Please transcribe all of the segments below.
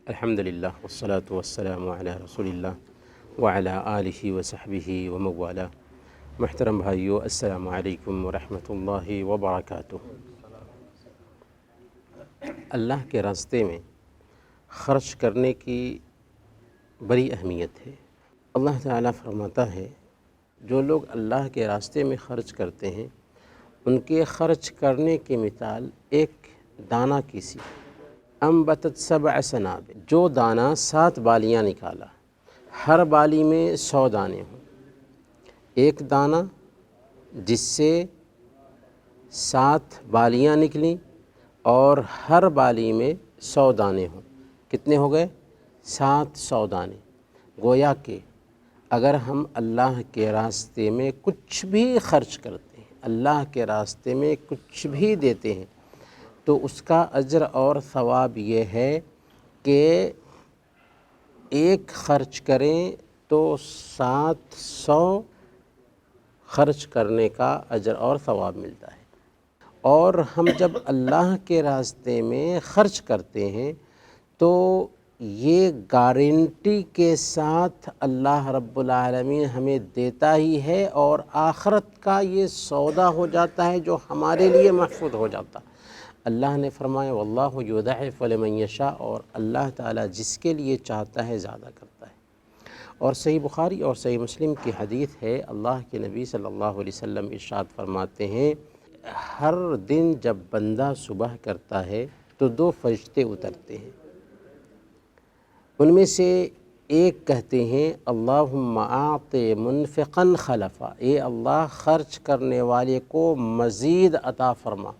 الحمدللہ والصلاة والسلام علی رسول اللہ وعلی آلہ وصحبہ وموالا۔ محترم بھائیو، السلام علیکم ورحمۃ اللہ وبرکاتہ۔ اللہ کے راستے میں خرچ کرنے کی بڑی اہمیت ہے۔ اللہ تعالیٰ فرماتا ہے جو لوگ اللہ کے راستے میں خرچ کرتے ہیں ان کے خرچ کرنے کی مثال ایک دانہ کی سی، انبتت 7 سنابل، جو دانہ 7 بالیاں نکالا، ہر بالی میں 100 دانے ہوں۔ ایک دانہ جس سے 7 بالیاں نکلیں اور ہر بالی میں 100 دانے ہوں، کتنے ہو گئے؟ 700 دانے۔ گویا کہ اگر ہم اللہ کے راستے میں کچھ بھی خرچ کرتے ہیں، اللہ کے راستے میں کچھ بھی دیتے ہیں، تو اس کا اجر اور ثواب یہ ہے کہ ایک خرچ کریں تو 700 خرچ کرنے کا اجر اور ثواب ملتا ہے۔ اور ہم جب اللہ کے راستے میں خرچ کرتے ہیں تو یہ گارنٹی کے ساتھ اللہ رب العالمین ہمیں دیتا ہی ہے، اور آخرت کا یہ سودا ہو جاتا ہے جو ہمارے لیے محفوظ ہو جاتا۔ اللہ نے فرمایا واللہ یضاعف لمن یشاء، اور اللہ تعالیٰ جس کے لیے چاہتا ہے زیادہ کرتا ہے۔ اور صحیح بخاری اور صحیح مسلم کی حدیث ہے، اللہ کے نبی صلی اللہ علیہ وسلم ارشاد فرماتے ہیں ہر دن جب بندہ صبح کرتا ہے تو 2 فرشتے اترتے ہیں، ان میں سے ایک کہتے ہیں اللہم اعط منفقا خلفا، اے اللہ خرچ کرنے والے کو مزید عطا فرما۔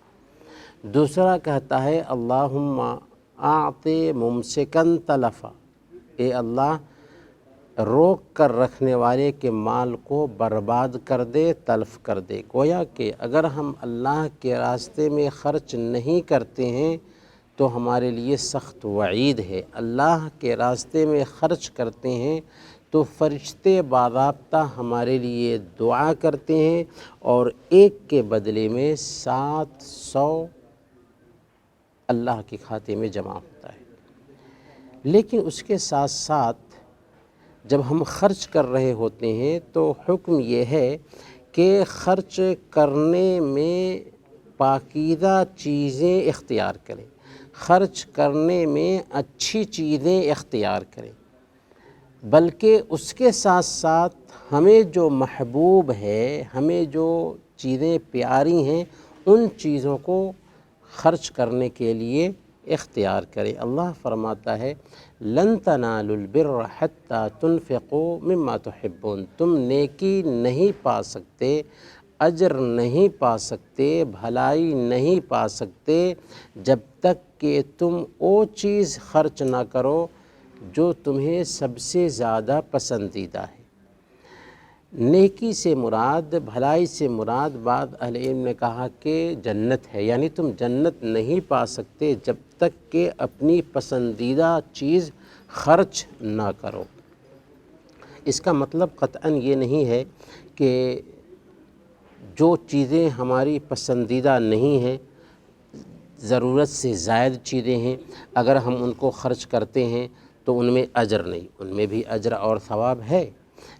دوسرا کہتا ہے اللہم اعط ممسکا تلفا، اے اللہ روک کر رکھنے والے کے مال کو برباد کر دے، تلف کر دے۔ گویا کہ اگر ہم اللہ کے راستے میں خرچ نہیں کرتے ہیں تو ہمارے لیے سخت وعید ہے۔ اللہ کے راستے میں خرچ کرتے ہیں تو فرشتے باضابطہ ہمارے لیے دعا کرتے ہیں، اور ایک کے بدلے میں 700 اللہ کے کھاتے میں جمع ہوتا ہے۔ لیکن اس کے ساتھ ساتھ جب ہم خرچ کر رہے ہوتے ہیں تو حکم یہ ہے کہ خرچ کرنے میں پاکیزہ چیزیں اختیار کریں، خرچ کرنے میں اچھی چیزیں اختیار کریں، بلکہ اس کے ساتھ ساتھ ہمیں جو محبوب ہے، ہمیں جو چیزیں پیاری ہیں، ان چیزوں کو خرچ کرنے کے لیے اختیار کریں۔ اللہ فرماتا ہے لن تنالوا البر حتى تنفقوا مما تحبون، تم نیکی نہیں پا سکتے، اجر نہیں پا سکتے، بھلائی نہیں پا سکتے جب تک کہ تم وہ چیز خرچ نہ کرو جو تمہیں سب سے زیادہ پسندیدہ ہے۔ نیکی سے مراد، بھلائی سے مراد، بعض اہل علم نے کہا کہ جنت ہے، یعنی تم جنت نہیں پا سکتے جب تک کہ اپنی پسندیدہ چیز خرچ نہ کرو۔ اس کا مطلب قطعاً یہ نہیں ہے کہ جو چیزیں ہماری پسندیدہ نہیں ہیں، ضرورت سے زائد چیزیں ہیں، اگر ہم ان کو خرچ کرتے ہیں تو ان میں اجر نہیں، ان میں بھی اجر اور ثواب ہے۔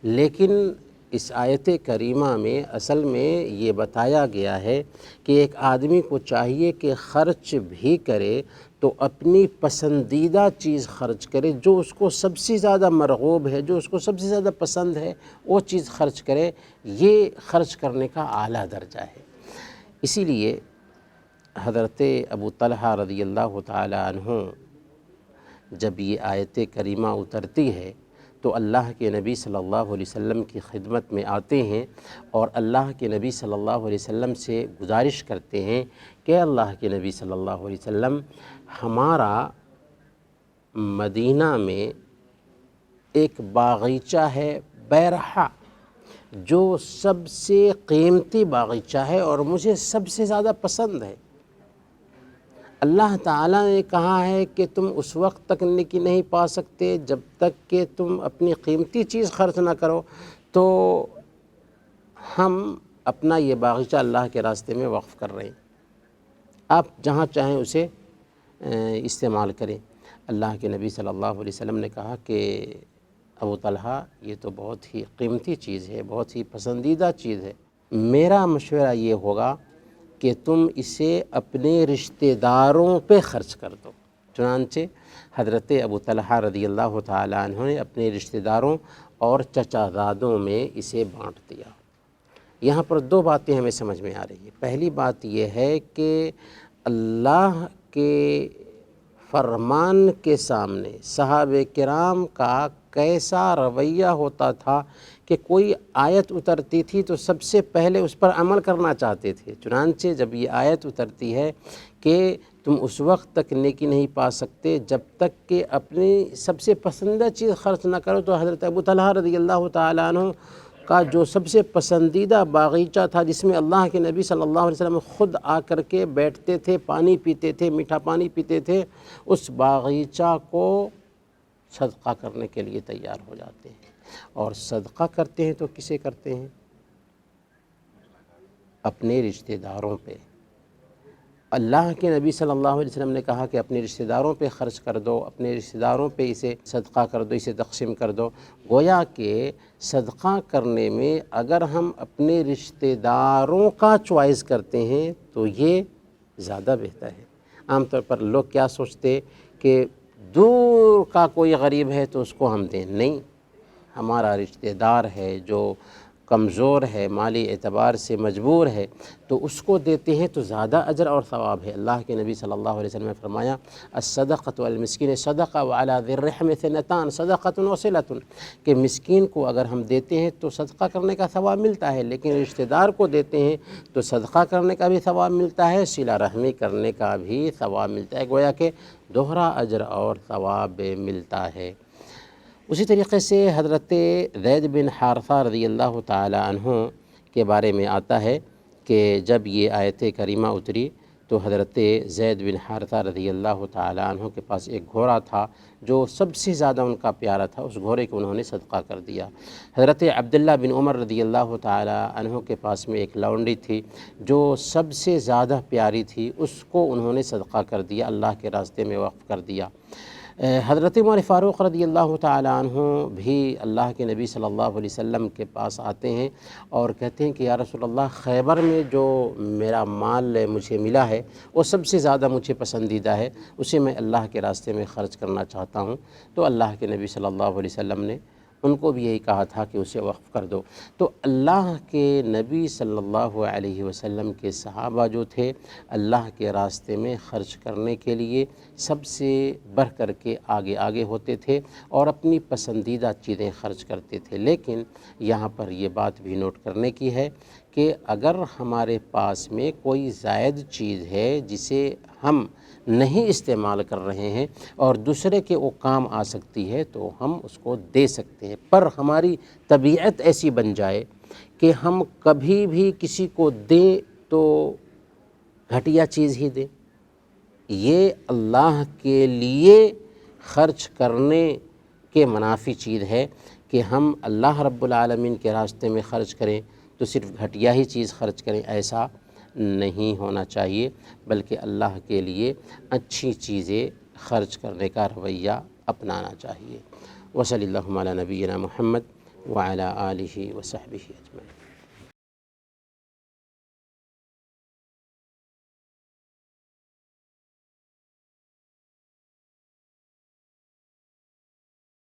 لیکن اس آیت کریمہ میں اصل میں یہ بتایا گیا ہے کہ ایک آدمی کو چاہیے کہ خرچ بھی کرے تو اپنی پسندیدہ چیز خرچ کرے، جو اس کو سب سے زیادہ مرغوب ہے، جو اس کو سب سے زیادہ پسند ہے، وہ چیز خرچ کرے۔ یہ خرچ کرنے کا اعلیٰ درجہ ہے۔ اسی لیے حضرت ابو طلحہ رضی اللہ تعالی عنہ جب یہ آیت کریمہ اترتی ہے تو اللہ کے نبی صلی اللہ علیہ وسلم کی خدمت میں آتے ہیں اور اللہ کے نبی صلی اللہ علیہ وسلم سے گزارش کرتے ہیں کہ اللہ کے نبی صلی اللہ علیہ وسلم، ہمارا مدینہ میں ایک باغیچہ ہے بیرحا، جو سب سے قیمتی باغیچہ ہے اور مجھے سب سے زیادہ پسند ہے۔ اللہ تعالیٰ نے کہا ہے کہ تم اس وقت تک نیکی نہیں پا سکتے جب تک کہ تم اپنی قیمتی چیز خرچ نہ کرو، تو ہم اپنا یہ باغیچہ اللہ کے راستے میں وقف کر رہے ہیں، آپ جہاں چاہیں اسے استعمال کریں۔ اللہ کے نبی صلی اللہ علیہ وسلم نے کہا کہ ابو طلحہ یہ تو بہت ہی قیمتی چیز ہے، بہت ہی پسندیدہ چیز ہے، میرا مشورہ یہ ہوگا کہ تم اسے اپنے رشتہ داروں پہ خرچ کر دو۔ چنانچہ حضرت ابو طلحہ رضی اللہ تعالیٰ عنہ نے اپنے رشتہ داروں اور چچا زادوں میں اسے بانٹ دیا۔ یہاں پر دو باتیں ہمیں سمجھ میں آ رہی ہیں۔ پہلی بات یہ ہے کہ اللہ کے فرمان کے سامنے صحابہ کرام کا کیسا رویہ ہوتا تھا کہ کوئی آیت اترتی تھی تو سب سے پہلے اس پر عمل کرنا چاہتے تھے۔ چنانچہ جب یہ آیت اترتی ہے کہ تم اس وقت تک نیکی نہیں پا سکتے جب تک کہ اپنی سب سے پسندیدہ چیز خرچ نہ کرو، تو حضرت ابو طلحہ رضی اللہ تعالیٰ عنہ کا جو سب سے پسندیدہ باغیچہ تھا، جس میں اللہ کے نبی صلی اللہ علیہ وسلم خود آ کر کے بیٹھتے تھے، پانی پیتے تھے، میٹھا پانی پیتے تھے، اس باغیچہ کو صدقہ کرنے کے لیے تیار ہو جاتے ہیں۔ اور صدقہ کرتے ہیں تو کسے کرتے ہیں؟ اپنے رشتہ داروں پہ۔ اللہ کے نبی صلی اللہ علیہ وسلم نے کہا کہ اپنے رشتہ داروں پہ خرچ کر دو، اپنے رشتہ داروں پہ اسے صدقہ کر دو، اسے تقسیم کر دو۔ گویا کہ صدقہ کرنے میں اگر ہم اپنے رشتہ داروں کا چوائس کرتے ہیں تو یہ زیادہ بہتر ہے۔ عام طور پر لوگ کیا سوچتے کہ دور کا کوئی غریب ہے تو اس کو ہم دیں، نہیں، ہمارا رشتہ دار ہے جو کمزور ہے، مالی اعتبار سے مجبور ہے، تو اس کو دیتے ہیں تو زیادہ اجر اور ثواب ہے۔ اللہ کے نبی صلی اللہ علیہ وسلم نے فرمایا الصدقۃ المسکین صدقہ وعلی ذی الرحم اثنتان صدقۃ وصلۃ، کہ مسکین کو اگر ہم دیتے ہیں تو صدقہ کرنے کا ثواب ملتا ہے، لیکن رشتہ دار کو دیتے ہیں تو صدقہ کرنے کا بھی ثواب ملتا ہے، صلہ رحمی کرنے کا بھی ثواب ملتا ہے، گویا کہ دوہرا اجر اور ثواب ملتا ہے۔ اسی طریقے سے حضرت زید بن حارثہ رضی اللہ تعالی عنہ کے بارے میں آتا ہے کہ جب یہ آیت کریمہ اتری تو حضرت زید بن حارثہ رضی اللہ تعالی عنہ کے پاس ایک گھوڑا تھا جو سب سے زیادہ ان کا پیارا تھا، اس گھوڑے کو انہوں نے صدقہ کر دیا۔ حضرت عبداللہ بن عمر رضی اللہ تعالی عنہ کے پاس میں ایک لونڈی تھی جو سب سے زیادہ پیاری تھی، اس کو انہوں نے صدقہ کر دیا، اللہ کے راستے میں وقف کر دیا۔ حضرت عمر فاروق رضی اللہ تعالی عنہ بھی اللہ کے نبی صلی اللہ علیہ وسلم کے پاس آتے ہیں اور کہتے ہیں کہ یا رسول اللہ، خیبر میں جو میرا مال مجھے ملا ہے وہ سب سے زیادہ مجھے پسندیدہ ہے، اسے میں اللہ کے راستے میں خرچ کرنا چاہتا ہوں۔ تو اللہ کے نبی صلی اللہ علیہ وسلم نے ان کو بھی یہی کہا تھا کہ اسے وقف کر دو۔ تو اللہ کے نبی صلی اللہ علیہ وسلم کے صحابہ جو تھے، اللہ کے راستے میں خرچ کرنے کے لیے سب سے بڑھ کر کے آگے ہوتے تھے اور اپنی پسندیدہ چیزیں خرچ کرتے تھے۔ لیکن یہاں پر یہ بات بھی نوٹ کرنے کی ہے کہ اگر ہمارے پاس میں کوئی زائد چیز ہے جسے ہم نہیں استعمال کر رہے ہیں اور دوسرے کے وہ کام آ سکتی ہے تو ہم اس کو دے سکتے ہیں، پر ہماری طبیعت ایسی بن جائے کہ ہم کبھی بھی کسی کو دیں تو گھٹیا چیز ہی دیں۔ یہ اللہ کے لیے خرچ کرنے کے منافی چیز ہے کہ ہم اللہ رب العالمین کے راستے میں خرچ کریں تو صرف گھٹیا ہی چیز خرچ کریں، ایسا نہیں ہونا چاہیے، بلکہ اللہ کے لیے اچھی چیزیں خرچ کرنے کا رویہ اپنانا چاہیے۔ وصلی اللہ علی نبینا محمد وعلی آلہ وصحبہ اجمعین۔